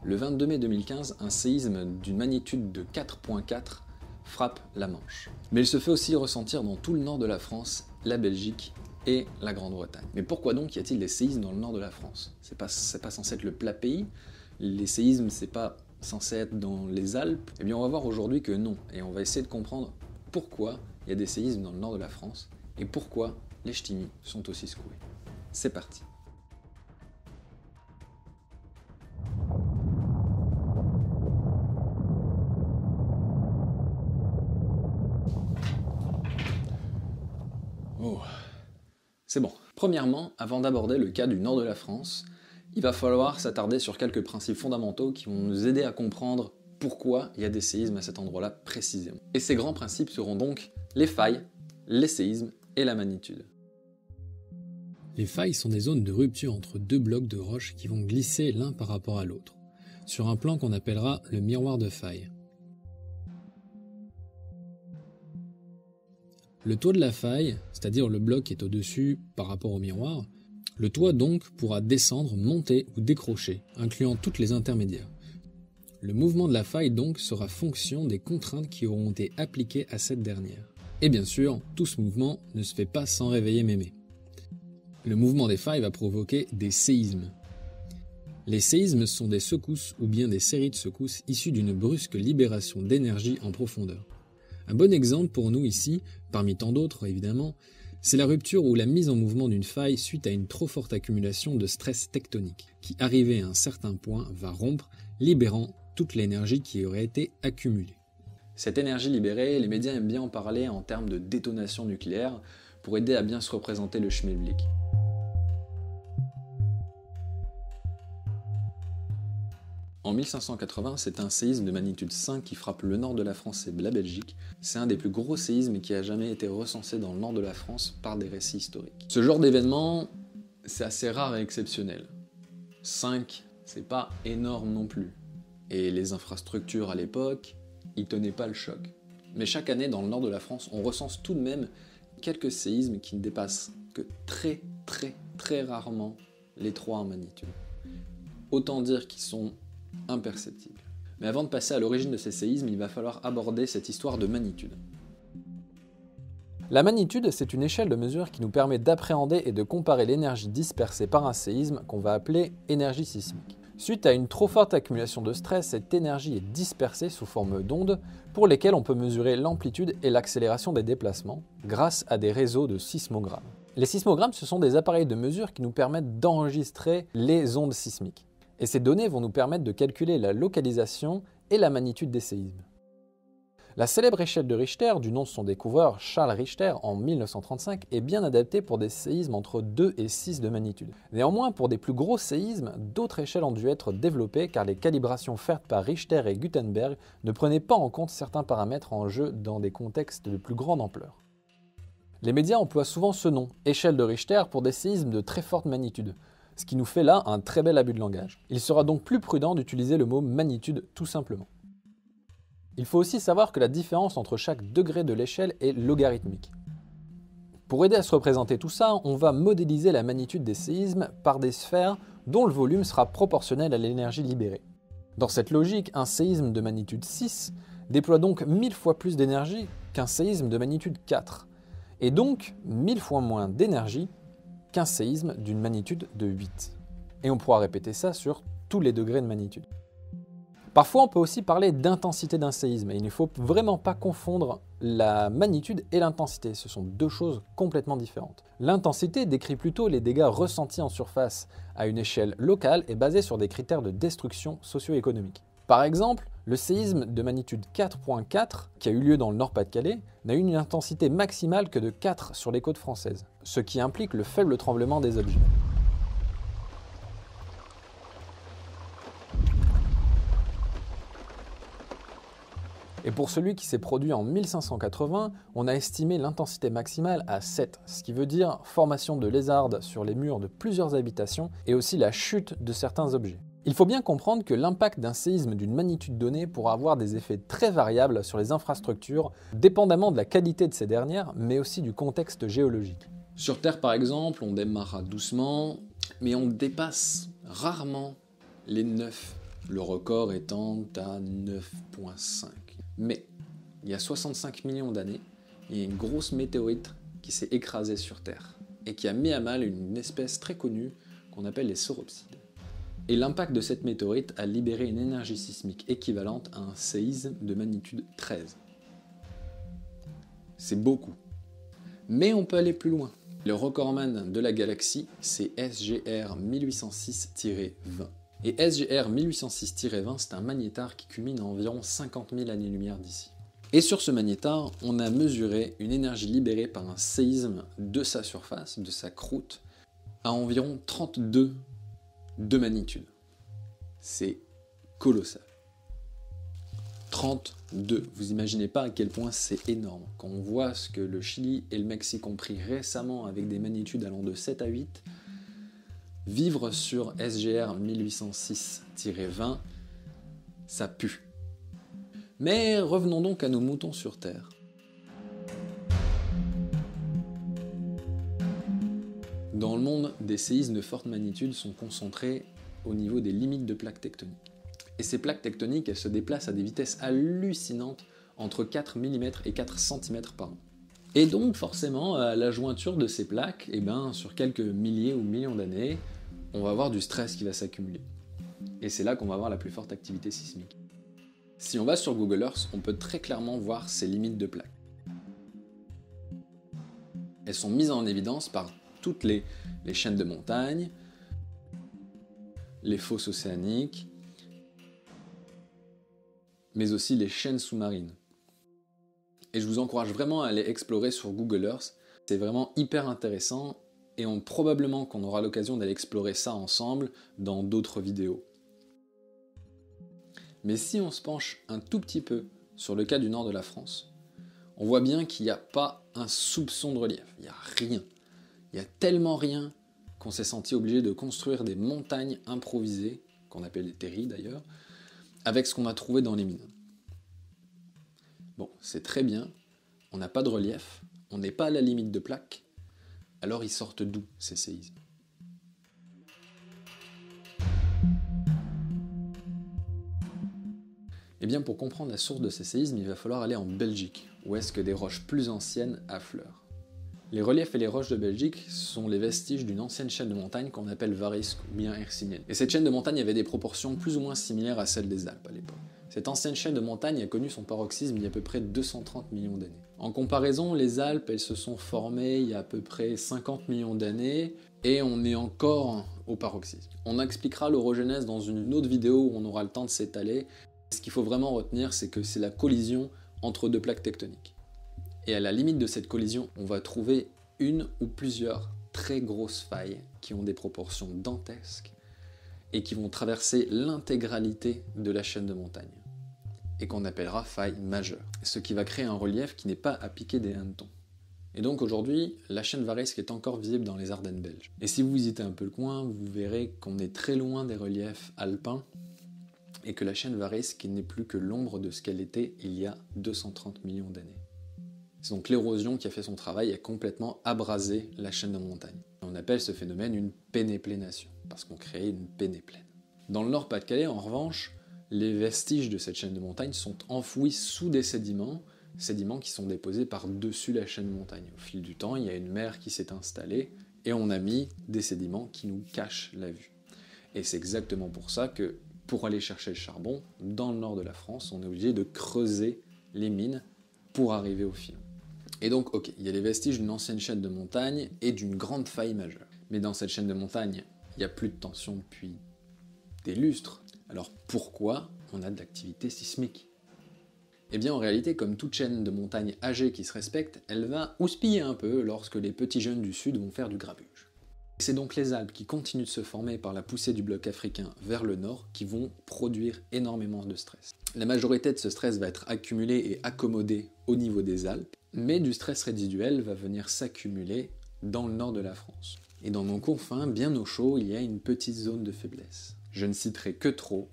Le 22 mai 2015, un séisme d'une magnitude de 4.4 frappe la Manche. Mais il se fait aussi ressentir dans tout le nord de la France, la Belgique et la Grande-Bretagne. Mais pourquoi donc y a-t-il des séismes dans le nord de la France? C'est pas censé être le plat pays. Les séismes, c'est pas censé être dans les Alpes. Eh bien, on va voir aujourd'hui que non. Et on va essayer de comprendre pourquoi il y a des séismes dans le nord de la France et pourquoi les ch'tis sont aussi secoués. C'est parti. Oh. C'est bon. Premièrement, avant d'aborder le cas du nord de la France, il va falloir s'attarder sur quelques principes fondamentaux qui vont nous aider à comprendre pourquoi il y a des séismes à cet endroit-là précisément. Et ces grands principes seront donc les failles, les séismes et la magnitude. Les failles sont des zones de rupture entre deux blocs de roches qui vont glisser l'un par rapport à l'autre, sur un plan qu'on appellera le miroir de faille. Le toit de la faille, c'est-à-dire le bloc qui est au-dessus par rapport au miroir, le toit donc pourra descendre, monter ou décrocher, incluant toutes les intermédiaires. Le mouvement de la faille donc sera fonction des contraintes qui auront été appliquées à cette dernière. Et bien sûr, tout ce mouvement ne se fait pas sans réveiller mémé. Le mouvement des failles va provoquer des séismes. Les séismes sont des secousses ou bien des séries de secousses issues d'une brusque libération d'énergie en profondeur. Un bon exemple pour nous ici, parmi tant d'autres évidemment, c'est la rupture ou la mise en mouvement d'une faille suite à une trop forte accumulation de stress tectonique, qui arrivé à un certain point va rompre, libérant toute l'énergie qui aurait été accumulée. Cette énergie libérée, les médias aiment bien en parler en termes de détonation nucléaire pour aider à bien se représenter le schmilblick. En 1580, c'est un séisme de magnitude 5 qui frappe le nord de la France et la Belgique. C'est un des plus gros séismes qui a jamais été recensé dans le nord de la France par des récits historiques. Ce genre d'événement, c'est assez rare et exceptionnel. 5, c'est pas énorme non plus. Et les infrastructures à l'époque, ils tenaient pas le choc. Mais chaque année, dans le nord de la France, on recense tout de même quelques séismes qui ne dépassent que très rarement les 3 en magnitude. Autant dire qu'ils sont imperceptibles. Mais avant de passer à l'origine de ces séismes, il va falloir aborder cette histoire de magnitude. La magnitude, c'est une échelle de mesure qui nous permet d'appréhender et de comparer l'énergie dispersée par un séisme qu'on va appeler énergie sismique. Suite à une trop forte accumulation de stress, cette énergie est dispersée sous forme d'ondes pour lesquelles on peut mesurer l'amplitude et l'accélération des déplacements grâce à des réseaux de sismogrammes. Les sismogrammes, ce sont des appareils de mesure qui nous permettent d'enregistrer les ondes sismiques. Et ces données vont nous permettre de calculer la localisation et la magnitude des séismes. La célèbre échelle de Richter, du nom de son découvreur Charles Richter en 1935, est bien adaptée pour des séismes entre 2 et 6 de magnitude. Néanmoins, pour des plus gros séismes, d'autres échelles ont dû être développées car les calibrations faites par Richter et Gutenberg ne prenaient pas en compte certains paramètres en jeu dans des contextes de plus grande ampleur. Les médias emploient souvent ce nom, échelle de Richter, pour des séismes de très forte magnitude, ce qui nous fait là un très bel abus de langage. Il sera donc plus prudent d'utiliser le mot magnitude tout simplement. Il faut aussi savoir que la différence entre chaque degré de l'échelle est logarithmique. Pour aider à se représenter tout ça, on va modéliser la magnitude des séismes par des sphères dont le volume sera proportionnel à l'énergie libérée. Dans cette logique, un séisme de magnitude 6 déploie donc 1000 fois plus d'énergie qu'un séisme de magnitude 4, et donc 1000 fois moins d'énergie qu'un séisme d'une magnitude de 8. Et on pourra répéter ça sur tous les degrés de magnitude. Parfois, on peut aussi parler d'intensité d'un séisme, et il ne faut vraiment pas confondre la magnitude et l'intensité. Ce sont deux choses complètement différentes. L'intensité décrit plutôt les dégâts ressentis en surface à une échelle locale et basée sur des critères de destruction socio-économique. Par exemple, le séisme de magnitude 4.4 qui a eu lieu dans le Nord-Pas-de-Calais n'a eu une intensité maximale que de 4 sur les côtes françaises, ce qui implique le faible tremblement des objets. Et pour celui qui s'est produit en 1580, on a estimé l'intensité maximale à 7, ce qui veut dire formation de lézardes sur les murs de plusieurs habitations et aussi la chute de certains objets. Il faut bien comprendre que l'impact d'un séisme d'une magnitude donnée pourra avoir des effets très variables sur les infrastructures, dépendamment de la qualité de ces dernières, mais aussi du contexte géologique. Sur Terre par exemple, on démarra doucement, mais on dépasse rarement les 9 le record étant à 9,5. Mais, il y a 65 millions d'années, il y a une grosse météorite qui s'est écrasée sur Terre et qui a mis à mal une espèce très connue qu'on appelle les sauropsides. Et l'impact de cette météorite a libéré une énergie sismique équivalente à un séisme de magnitude 13. C'est beaucoup. Mais on peut aller plus loin. Le recordman de la galaxie, c'est SGR 1806-20. Et SGR 1806-20, c'est un magnétar qui culmine à environ 50 000 années-lumière d'ici. Et sur ce magnétar, on a mesuré une énergie libérée par un séisme de sa surface, de sa croûte, à environ 32 de magnitude. C'est colossal. 32. Vous imaginez pas à quel point c'est énorme. Quand on voit ce que le Chili et le Mexique ont pris récemment avec des magnitudes allant de 7 à 8, vivre sur SGR 1806-20, ça pue. Mais revenons donc à nos moutons sur Terre. Dans le monde, des séismes de forte magnitude sont concentrés au niveau des limites de plaques tectoniques. Et ces plaques tectoniques, elles se déplacent à des vitesses hallucinantes, entre 4 mm et 4 cm par an. Et donc forcément, à la jointure de ces plaques, sur quelques milliers ou millions d'années, on va avoir du stress qui va s'accumuler. Et c'est là qu'on va avoir la plus forte activité sismique. Si on va sur Google Earth, on peut très clairement voir ces limites de plaques. Elles sont mises en évidence par toutes les chaînes de montagnes, les fosses océaniques, mais aussi les chaînes sous-marines. Et je vous encourage vraiment à aller explorer sur Google Earth. C'est vraiment hyper intéressant et probablement qu'on aura l'occasion d'aller explorer ça ensemble dans d'autres vidéos. Mais si on se penche un tout petit peu sur le cas du nord de la France, on voit bien qu'il n'y a pas un soupçon de relief, il n'y a rien. Il y a tellement rien qu'on s'est senti obligé de construire des montagnes improvisées, qu'on appelle des terris d'ailleurs, avec ce qu'on a trouvé dans les mines. Bon, c'est très bien, on n'a pas de relief, on n'est pas à la limite de plaque, alors ils sortent d'où ces séismes? Eh bien, pour comprendre la source de ces séismes, il va falloir aller en Belgique, où est-ce que des roches plus anciennes affleurent. Les reliefs et les roches de Belgique sont les vestiges d'une ancienne chaîne de montagne qu'on appelle Varisque ou bien Hercynienne. Et cette chaîne de montagne avait des proportions plus ou moins similaires à celles des Alpes à l'époque. Cette ancienne chaîne de montagne a connu son paroxysme il y a à peu près 230 millions d'années. En comparaison, les Alpes, elles se sont formées il y a à peu près 50 millions d'années, et on est encore au paroxysme. On expliquera l'orogenèse dans une autre vidéo où on aura le temps de s'étaler. Ce qu'il faut vraiment retenir, c'est que c'est la collision entre deux plaques tectoniques. Et à la limite de cette collision, on va trouver une ou plusieurs très grosses failles qui ont des proportions dantesques et qui vont traverser l'intégralité de la chaîne de montagne, et qu'on appellera failles majeures, ce qui va créer un relief qui n'est pas à piquer des hannetons. Et donc aujourd'hui, la chaîne Varisque est encore visible dans les Ardennes belges. Et si vous visitez un peu le coin, vous verrez qu'on est très loin des reliefs alpins, et que la chaîne Varisque n'est plus que l'ombre de ce qu'elle était il y a 230 millions d'années. C'est donc l'érosion qui a fait son travail et a complètement abrasé la chaîne de montagne. On appelle ce phénomène une pénéplénation, parce qu'on crée une pénéplaine. Dans le Nord-Pas-de-Calais, en revanche, les vestiges de cette chaîne de montagne sont enfouis sous des sédiments qui sont déposés par-dessus la chaîne de montagne. Au fil du temps, il y a une mer qui s'est installée, et on a mis des sédiments qui nous cachent la vue. Et c'est exactement pour ça que, pour aller chercher le charbon, dans le nord de la France, on est obligé de creuser les mines pour arriver au filon. Et donc, ok, il y a les vestiges d'une ancienne chaîne de montagne et d'une grande faille majeure. Mais dans cette chaîne de montagne, il n'y a plus de tension depuis des lustres. Alors pourquoi on a de l'activité sismique? Eh bien en réalité, comme toute chaîne de montagne âgée qui se respecte, elle va houspiller un peu lorsque les petits jeunes du sud vont faire du grabuge. C'est donc les Alpes qui continuent de se former par la poussée du bloc africain vers le nord qui vont produire énormément de stress. La majorité de ce stress va être accumulé et accommodé au niveau des Alpes, mais du stress résiduel va venir s'accumuler dans le nord de la France. Et dans nos confins, bien au chaud, il y a une petite zone de faiblesse. Je ne citerai que trop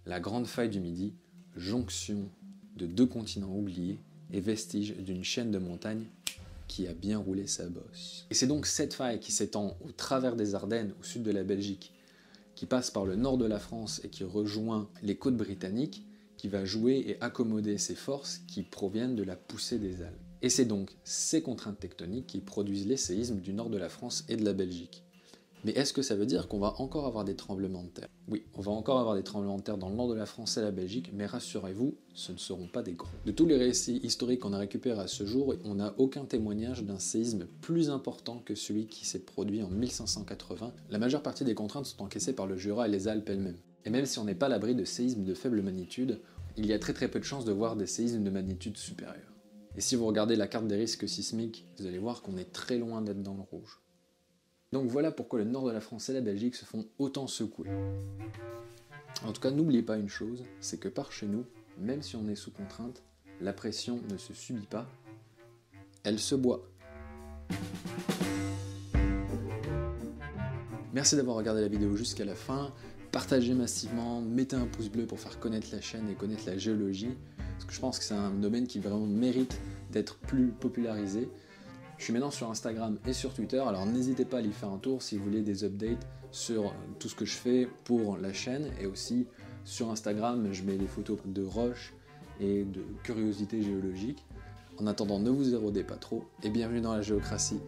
la grande faille du Midi, jonction de deux continents oubliés et vestige d'une chaîne de montagnes qui a bien roulé sa bosse. Et c'est donc cette faille qui s'étend au travers des Ardennes, au sud de la Belgique, qui passe par le nord de la France et qui rejoint les côtes britanniques, qui va jouer et accommoder ces forces qui proviennent de la poussée des Alpes. Et c'est donc ces contraintes tectoniques qui produisent les séismes du nord de la France et de la Belgique. Mais est-ce que ça veut dire qu'on va encore avoir des tremblements de terre? Oui, on va encore avoir des tremblements de terre dans le nord de la France et la Belgique, mais rassurez-vous, ce ne seront pas des gros. De tous les récits historiques qu'on a récupérés à ce jour, on n'a aucun témoignage d'un séisme plus important que celui qui s'est produit en 1580. La majeure partie des contraintes sont encaissées par le Jura et les Alpes elles-mêmes. Et même si on n'est pas à l'abri de séismes de faible magnitude, il y a très peu de chances de voir des séismes de magnitude supérieure. Et si vous regardez la carte des risques sismiques, vous allez voir qu'on est très loin d'être dans le rouge. Donc voilà pourquoi le nord de la France et la Belgique se font autant secouer. En tout cas, n'oubliez pas une chose, c'est que par chez nous, même si on est sous contrainte, la pression ne se subit pas, elle se boit. Merci d'avoir regardé la vidéo jusqu'à la fin. Partagez massivement, mettez un pouce bleu pour faire connaître la chaîne et connaître la géologie, parce que je pense que c'est un domaine qui vraiment mérite d'être plus popularisé. Je suis maintenant sur Instagram et sur Twitter, alors n'hésitez pas à y faire un tour si vous voulez des updates sur tout ce que je fais pour la chaîne, et aussi sur Instagram, je mets des photos de roches et de curiosités géologiques. En attendant, ne vous érodez pas trop, et bienvenue dans la géocratie.